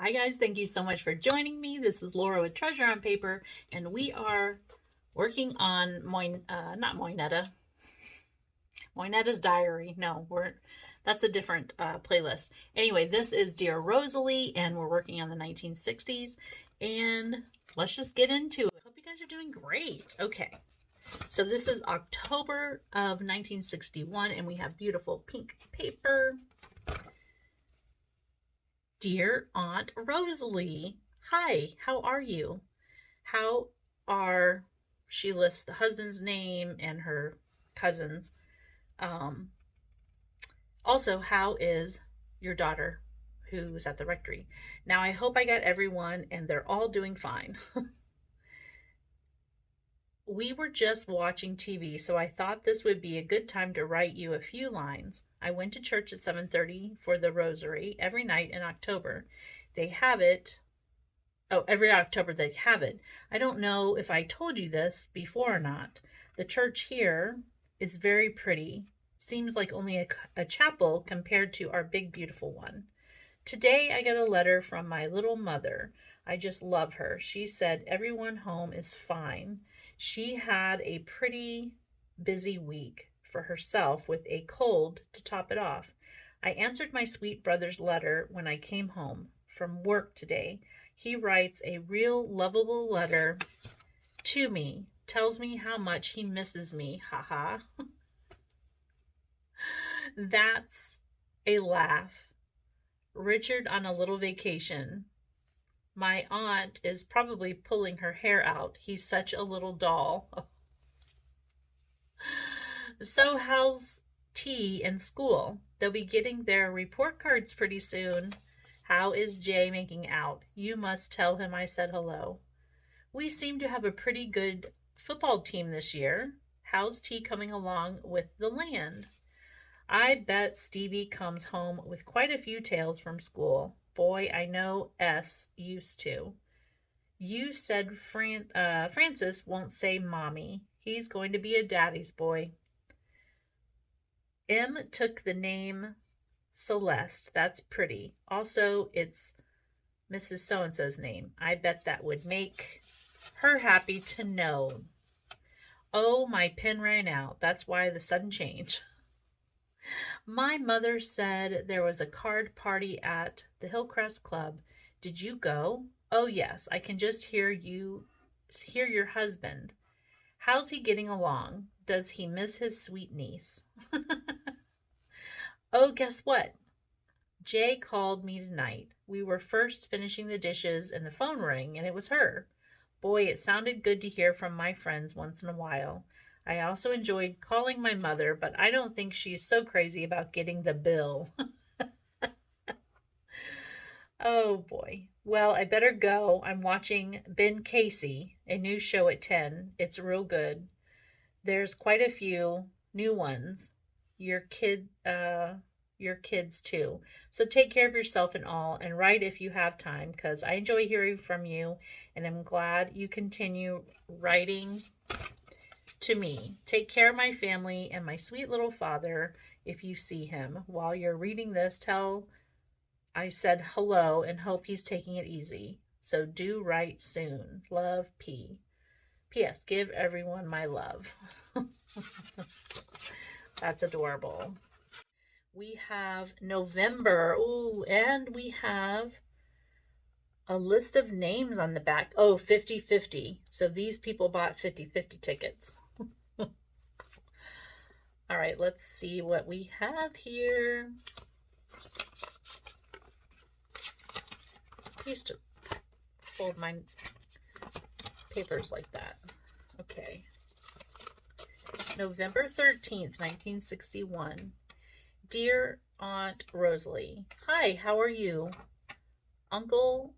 Hi guys, thank you so much for joining me. This is Laura with Treasure on Paper, and we are working on not Moinetta's Diary. No, that's a different playlist. Anyway, this is Dear Rosalie, and we're working on the 1960s, and let's just get into it. I hope you guys are doing great. Okay, so this is October of 1961, and we have beautiful pink paper. Dear Aunt Rosalie, hi, how are you? She lists the husband's name and her cousins. Also, how is your daughter who's at the rectory? Now, I hope I got everyone and they're all doing fine. We were just watching TV, so I thought this would be a good time to write you a few lines. I went to church at 7:30 for the rosary every night in October. They have it. Oh, every October they have it. I don't know if I told you this before or not. The church here is very pretty. Seems like only a chapel compared to our big, beautiful one. Today I got a letter from my little mother. I just love her. She said everyone home is fine. She had a pretty busy week for herself with a cold to top it off. I answered my sweet brother's letter when I came home from work today. He writes a real lovable letter to me, tells me how much he misses me. Haha. That's a laugh. Richard on a little vacation. My aunt is probably pulling her hair out. He's such a little doll. So how's T in school? They'll be getting their report cards pretty soon. How is Jay making out? You must tell him I said hello. We seem to have a pretty good football team this year. How's T coming along with the land? I bet Stevie comes home with quite a few tales from school. Boy, I know S used to. You said Francis won't say mommy. He's going to be a daddy's boy. M took the name Celeste. That's pretty. Also, it's Mrs. So-and-so's name. I bet that would make her happy to know. Oh, my pen ran out. That's why the sudden change. My mother said there was a card party at the Hillcrest Club. Did you go? Oh, yes. I can just hear your husband. How's he getting along? Does he miss his sweet niece? Oh, guess what? Jay called me tonight. We were first finishing the dishes and the phone rang, and it was her. Boy, it sounded good to hear from my friends once in a while. I also enjoyed calling my mother, but I don't think she's so crazy about getting the bill. Oh boy. Well, I better go. I'm watching Ben Casey, a new show at 10. It's real good. There's quite a few new ones. Your kids too. So take care of yourself and all, and write if you have time, because I enjoy hearing from you, and I'm glad you continue writing to me. Take care of my family and my sweet little father if you see him. While you're reading this, tell I said hello and hope he's taking it easy. So do write soon. Love, P. P.S. Give everyone my love. That's adorable. We have November. Ooh, and we have a list of names on the back. Oh, 50-50. So these people bought 50-50 tickets. All right, let's see what we have here. I used to fold my papers like that. Okay. November 13th, 1961. Dear Aunt Rosalie, hi, how are you? Uncle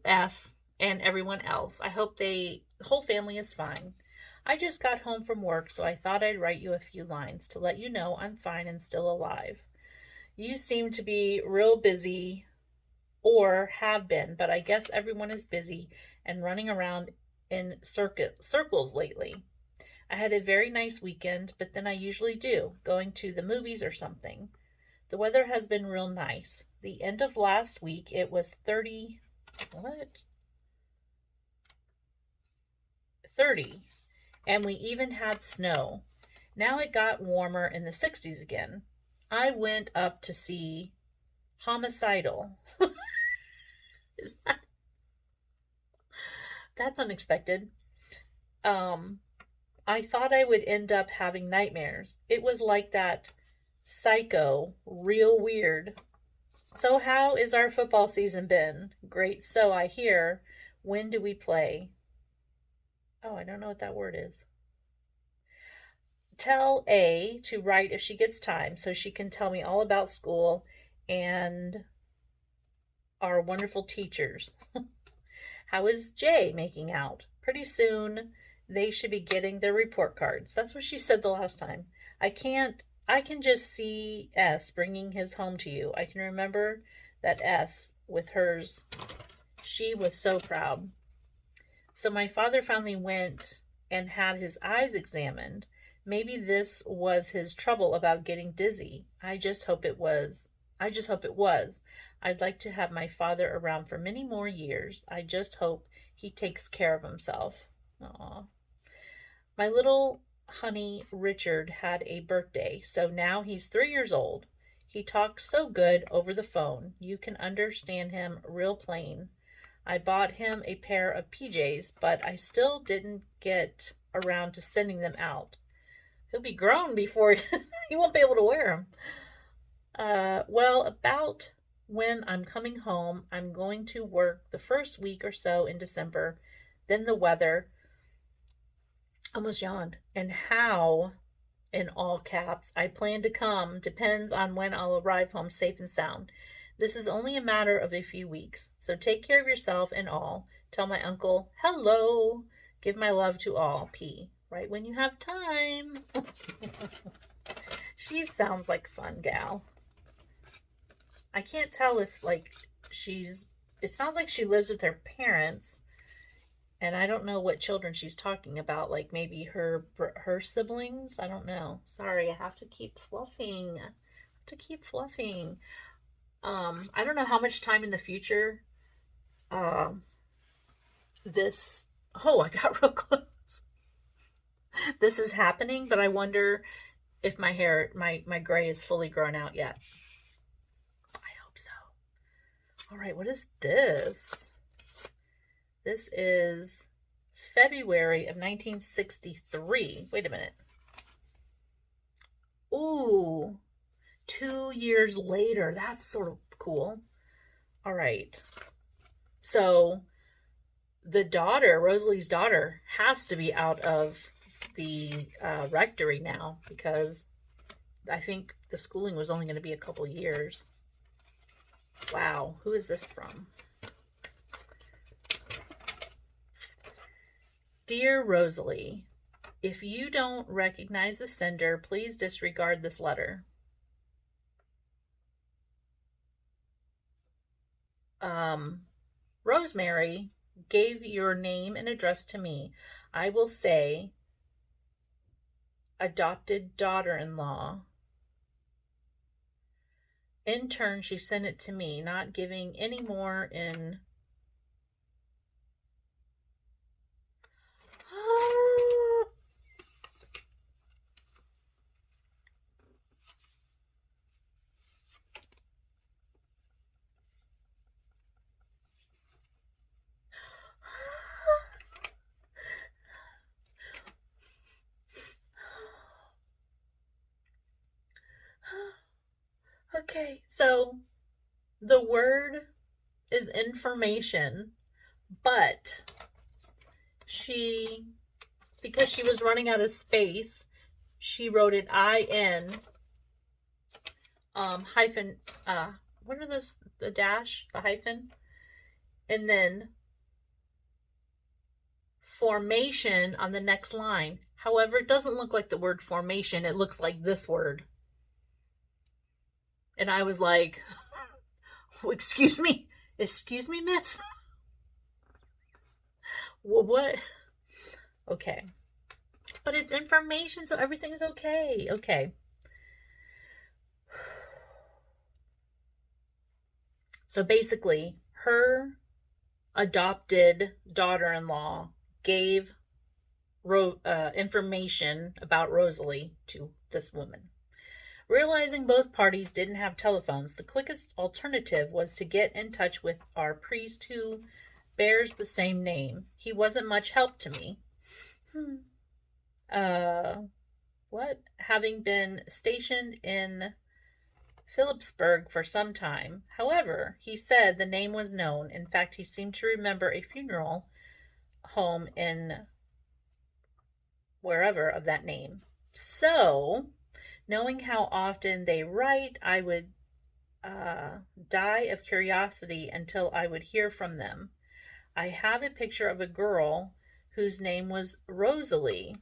F and everyone else. I hope the whole family is fine. I just got home from work, so I thought I'd write you a few lines to let you know I'm fine and still alive. You seem to be real busy, or have been, but I guess everyone is busy and running around in circles lately. I had a very nice weekend, but then I usually do, going to the movies or something. The weather has been real nice. The end of last week, it was 30. What? 30. And we even had snow. Now it got warmer in the 60s again. I went up to see Homicidal. Is that... That's unexpected. I thought I would end up having nightmares. It was like that Psycho, real weird. So how is our football season been? Great, so I hear. When do we play? Oh, I don't know what that word is. Tell A to write if she gets time so she can tell me all about school and our wonderful teachers. How is J making out? Pretty soon they should be getting their report cards. That's what she said the last time. I can just see S bringing his home to you. I can remember that S with hers. She was so proud. So my father finally went and had his eyes examined. Maybe this was his trouble about getting dizzy. I just hope it was. I'd like to have my father around for many more years. I just hope he takes care of himself. Aw. My little honey Richard had a birthday, so now he's 3 years old. He talks so good over the phone. You can understand him real plain. I bought him a pair of PJs, but I still didn't get around to sending them out. He'll be grown before he won't be able to wear them. Well, about when I'm coming home, I'm going to work the first week or so in December. Then the weather, almost yawned, and how, in all caps, I plan to come depends on when I'll arrive home safe and sound. This is only a matter of a few weeks, so take care of yourself and all. Tell my uncle, hello. Give my love to all. P. Right when you have time. She sounds like a fun gal. I can't tell if, like, it sounds like she lives with her parents, and I don't know what children she's talking about, like maybe her siblings. I don't know. Sorry, I have to keep fluffing. I don't know how much time in the future this, oh, I got real close. This is happening, but I wonder if my hair, my gray is fully grown out yet. I hope so. All right, what is this? This is February of 1963. Wait a minute. Ooh, 2 years later. That's sort of cool. All right. So the daughter, Rosalie's daughter, has to be out of the rectory now, because I think the schooling was only going to be a couple years. Wow. Who is this from? Dear Rosalie, if you don't recognize the sender, please disregard this letter. Rosemary gave your name and address to me. I will say adopted daughter-in-law. In turn, she sent it to me, not giving any more in... Okay, so the word is information, but because she was running out of space, she wrote it IN hyphen, what are those, the dash, the hyphen, and then formation on the next line. However, it doesn't look like the word formation. It looks like this word. And I was like, excuse me, miss? Well, what? Okay. But it's information, so everything's okay. Okay. So basically, her adopted daughter-in-law gave information about Rosalie to this woman. Realizing both parties didn't have telephones, the quickest alternative was to get in touch with our priest who bears the same name. He wasn't much help to me. Having been stationed in Phillipsburg for some time. However, he said the name was known. In fact, he seemed to remember a funeral home in wherever of that name. So, knowing how often they write, I would die of curiosity until I would hear from them. I have a picture of a girl whose name was Rosalie.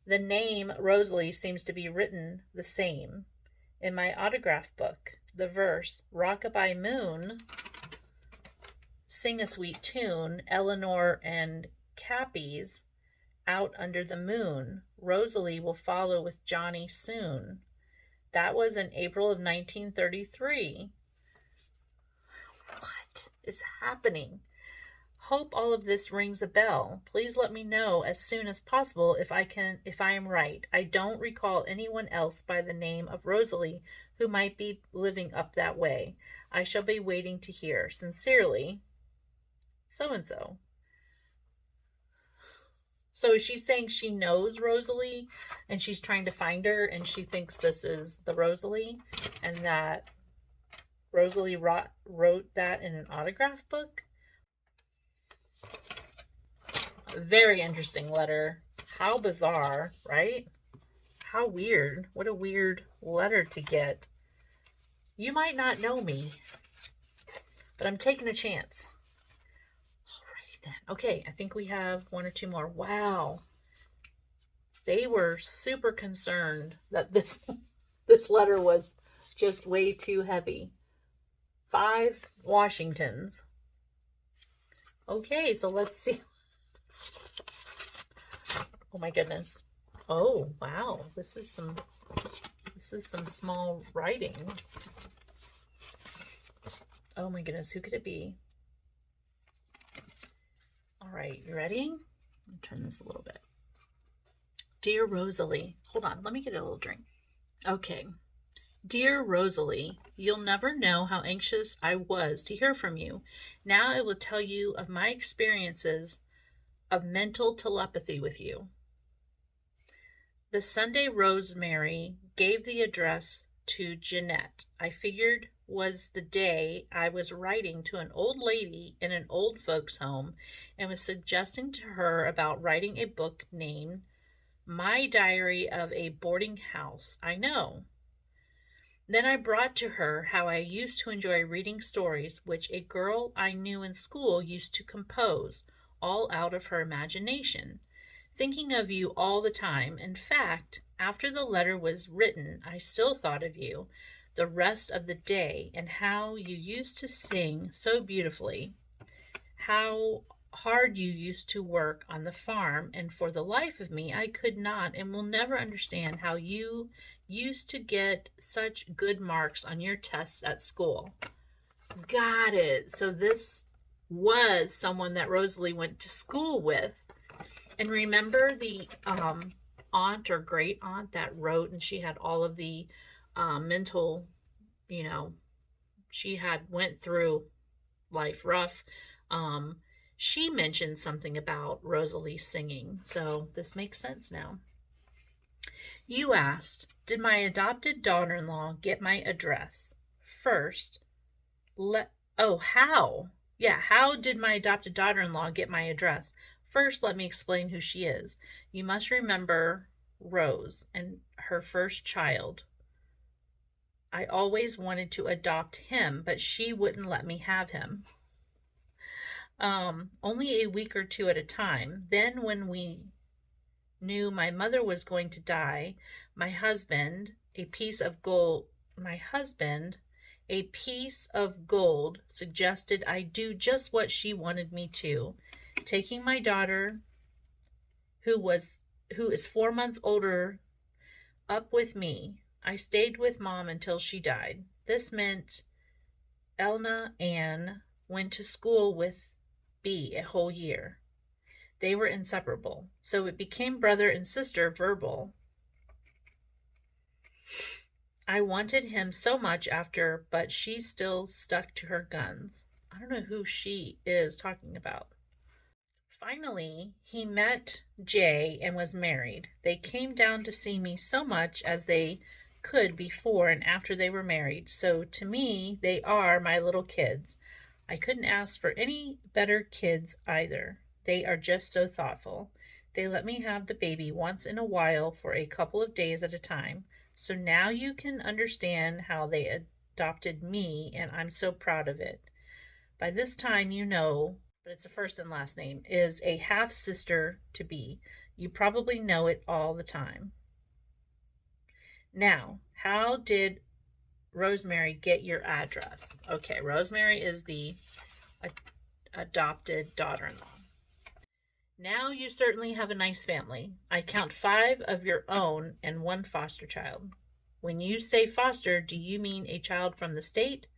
The name Rosalie seems to be written the same. In my autograph book, the verse, "Rock-a-bye moon, sing a sweet tune, Eleanor and Cappy's out under the moon. Rosalie will follow with Johnny soon." That was in April of 1933. What is happening? Hope all of this rings a bell. Please let me know as soon as possible if I am right. I don't recall anyone else by the name of Rosalie who might be living up that way. I shall be waiting to hear. Sincerely, so-and-so. So she's saying she knows Rosalie and she's trying to find her and she thinks this is the Rosalie and that Rosalie wrote that in an autograph book. A very interesting letter. How bizarre, right? How weird. What a weird letter to get. You might not know me, but I'm taking a chance. Alrighty then. Okay, I think we have one or two more. Wow. They were super concerned that this letter was just way too heavy. 5 Washingtons. Okay, so let's see. Oh my goodness. Oh, wow. This is some small writing. Oh my goodness, who could it be? All right, you ready? Let me turn this a little bit. Dear Rosalie. Hold on, let me get a little drink. Okay. Dear Rosalie, you'll never know how anxious I was to hear from you. Now I will tell you of my experiences of mental telepathy with you. The Sunday Rosemary gave the address to Jeanette. I figured was the day I was writing to an old lady in an old folks' home and was suggesting to her about writing a book named My Diary of a Boarding House. I know. Then I brought to her how I used to enjoy reading stories which a girl I knew in school used to compose, all out of her imagination, thinking of you all the time. In fact, after the letter was written, I still thought of you the rest of the day and how you used to sing so beautifully, how hard you used to work on the farm, and for the life of me, I could not and will never understand how you used to get such good marks on your tests at school. Got it. So this was someone that Rosalie went to school with. And remember the aunt or great aunt that wrote, and she had all of the mental, she had went through life rough. She mentioned something about Rosalie singing. So this makes sense now. You asked, did my adopted daughter-in-law get my address? First, how? Yeah, how did my adopted daughter-in-law get my address? First, let me explain who she is. You must remember Rose and her first child. I always wanted to adopt him, but she wouldn't let me have him. Only a week or two at a time. Then when we knew my mother was going to die, my husband, a piece of gold, suggested I do just what she wanted me to, taking my daughter, who is 4 months older, up with me. I stayed with Mom until she died. This meant Elna Ann went to school with B a whole year. They were inseparable, so it became brother and sister verbal. I wanted him so much after, but she still stuck to her guns. I don't know who she is talking about. Finally, he met Jay and was married. They came down to see me so much as they could before and after they were married. So to me, they are my little kids. I couldn't ask for any better kids either. They are just so thoughtful. They let me have the baby once in a while for a couple of days at a time. So now you can understand how they adopted me, and I'm so proud of it. By this time, you know, but it's a first and last name, is a half sister to be. You probably know it all the time. Now, how did Rosemary get your address? Okay, Rosemary is the adopted daughter-in-law. Now you certainly have a nice family. I count 5 of your own and 1 foster child. When you say foster, do you mean a child from the state?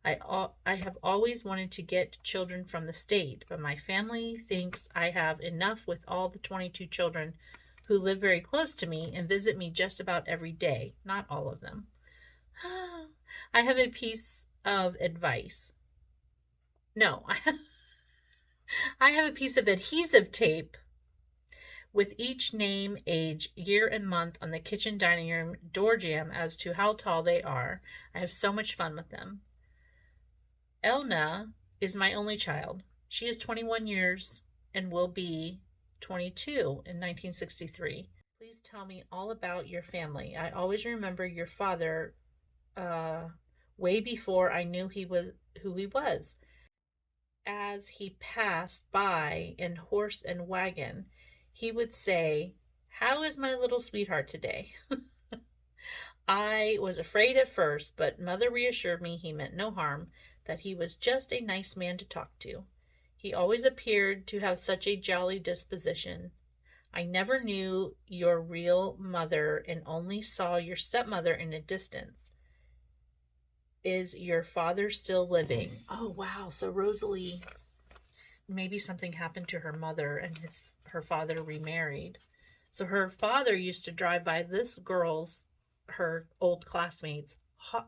I have always wanted to get children from the state, but my family thinks I have enough with all the 22 children who live very close to me and visit me just about every day. Not all of them. I have a piece of advice. No, I have a piece of adhesive tape with each name, age, year, and month on the kitchen dining room door jamb as to how tall they are. I have so much fun with them. Elna is my only child. She is 21 years and will be 22 in 1963. Please tell me all about your family. I always remember your father way before I knew who he was. As he passed by in horse and wagon, he would say, "How is my little sweetheart today?" I was afraid at first, but Mother reassured me he meant no harm, that he was just a nice man to talk to. He always appeared to have such a jolly disposition. I never knew your real mother and only saw your stepmother in a distance. Is your father still living? Oh, wow. So Rosalie, maybe something happened to her mother and her father remarried. So her father used to drive by this girl's, her old classmate's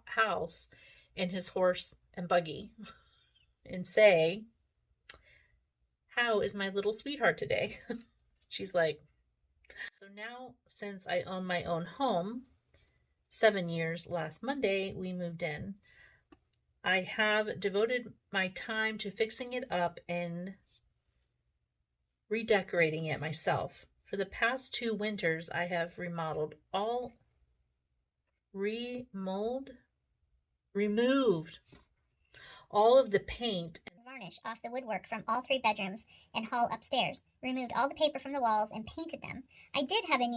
house in his horse and buggy and say, "How is my little sweetheart today?" She's like, so now since I own my own home, 7 years last Monday, we moved in. I have devoted my time to fixing it up and redecorating it myself. For the past 2 winters, I have removed all of the paint and varnish off the woodwork from all 3 bedrooms and hall upstairs, removed all the paper from the walls and painted them. I did have a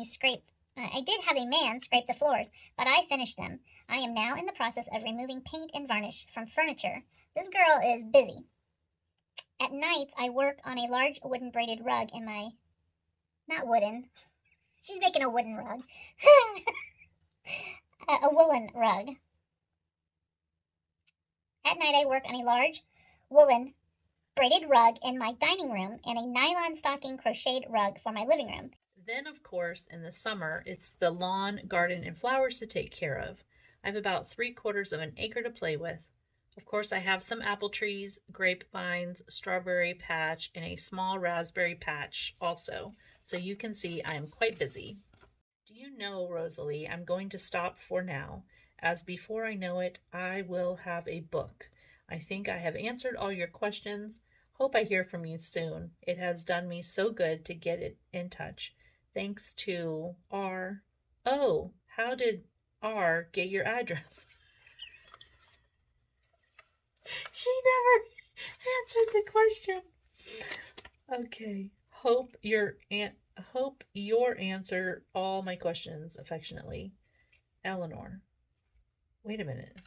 man scrape the floors, but I finished them. I am now in the process of removing paint and varnish from furniture. This girl is busy. At nights, I work on a large wooden braided rug in my... Not wooden. She's making a wooden rug. A woolen rug. At night, I work on a large woolen braided rug in my dining room and a nylon stocking crocheted rug for my living room. Then, of course, in the summer, it's the lawn, garden, and flowers to take care of. I have about 3/4 of an acre to play with. Of course, I have some apple trees, grapevines, strawberry patch, and a small raspberry patch also. So you can see I am quite busy. Do you know, Rosalie, I'm going to stop for now, as before I know it, I will have a book. I think I have answered all your questions. Hope I hear from you soon. It has done me so good to get it in touch. Thanks to R. Oh, how did R get your address? She never answered the question. Okay. Hope your answer all my questions affectionately. Eleanor. Wait a minute.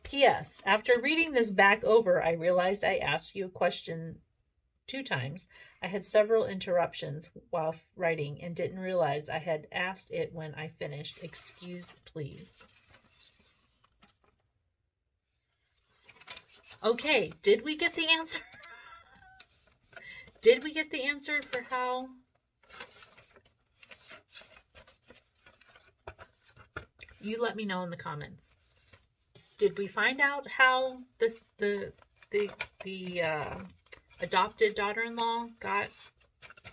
P.S. After reading this back over, I realized I asked you a question 2 times. I had several interruptions while writing and didn't realize I had asked it when I finished. Excuse, please. Okay, did we get the answer? Did we get the answer for how? You let me know in the comments. Did we find out how the adopted daughter-in-law got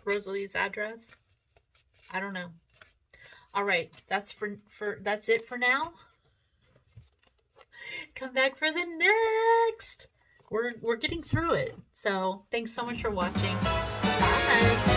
Rosalie's address? I don't know. All right, that's it for now. Come back for the next. We're getting through it. So thanks so much for watching. Bye.